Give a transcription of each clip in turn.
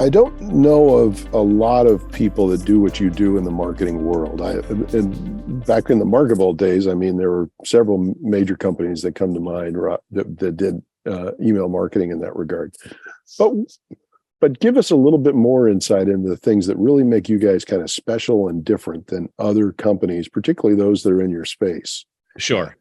I don't know of a lot of people that do what you do in the marketing world. Back in the Marketable days, I mean, there were several major companies that come to mind that did email marketing in that regard. But give us a little bit more insight into the things that really make you guys kind of special and different than other companies, particularly those that are in your space. Sure.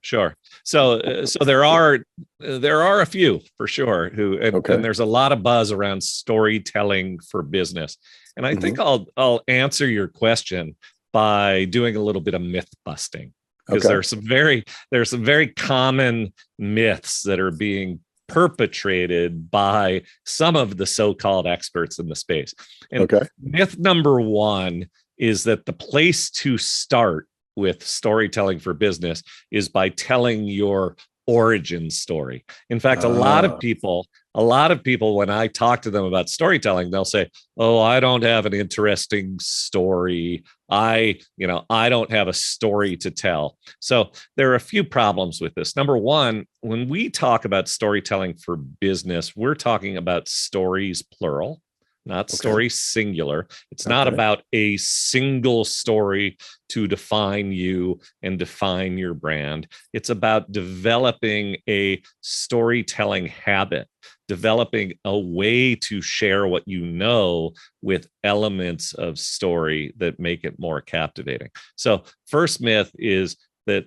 So there are a few for sure and there's a lot of buzz around storytelling for business. And I think I'll answer your question by doing a little bit of myth busting, because there's some very common myths that are being perpetrated by some of the so-called experts in the space. And myth number one is that the place to start with storytelling for business is by telling your origin story. In fact, a lot of people, when I talk to them about storytelling, they'll say, "Oh, I don't have an interesting story. I don't have a story to tell." So there are a few problems with this. Number one, when we talk about storytelling for business, we're talking about stories plural, not story singular. It's not about a single story to define you and define your brand. It's about developing a storytelling habit, developing a way to share what you know with elements of story that make it more captivating. So first myth is that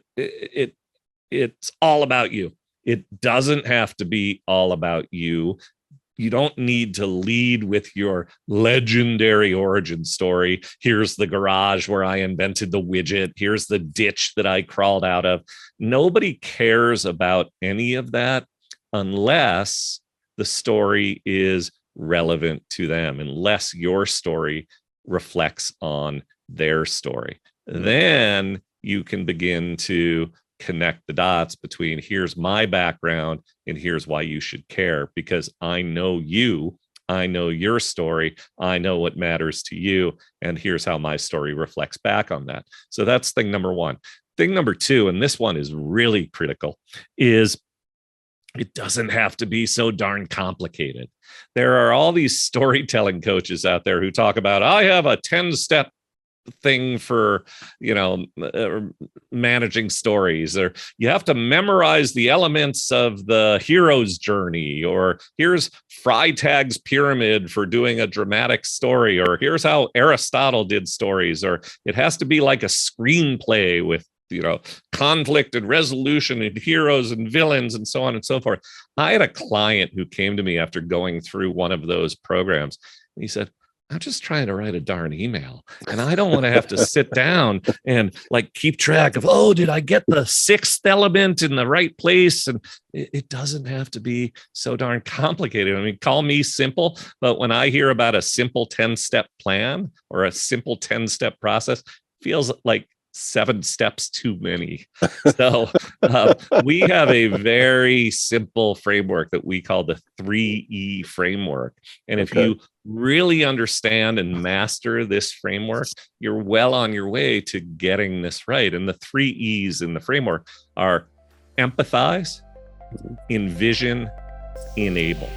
it's all about you. It doesn't have to be all about you. You don't need to lead with your legendary origin story. Here's the garage where I invented the widget. Here's the ditch that I crawled out of. Nobody cares about any of that unless the story is relevant to them, unless your story reflects on their story. Then you can begin to connect the dots between here's my background and here's why you should care, because I know you, I know your story, I know what matters to you, and here's how my story reflects back on that. So that's thing number one. Thing number two, and this one is really critical, is it doesn't have to be so darn complicated. There are all these storytelling coaches out there who talk about, I have a 10-step thing for managing stories, or you have to memorize the elements of the hero's journey, or here's Freytag's pyramid for doing a dramatic story, or here's how Aristotle did stories, or it has to be like a screenplay with conflict and resolution and heroes and villains and so on and so forth. I had a client who came to me after going through one of those programs, and he said, I'm just trying to write a darn email, and I don't want to have to sit down and keep track of, did I get the sixth element in the right place? And it doesn't have to be so darn complicated. I mean, call me simple, but when I hear about a simple 10-step plan or a simple 10-step process, it feels like 7 steps too many. So we have a very simple framework that we call the 3E framework. And if you really understand and master this framework, you're well on your way to getting this right. And the 3 E's in the framework are empathize, envision, enable.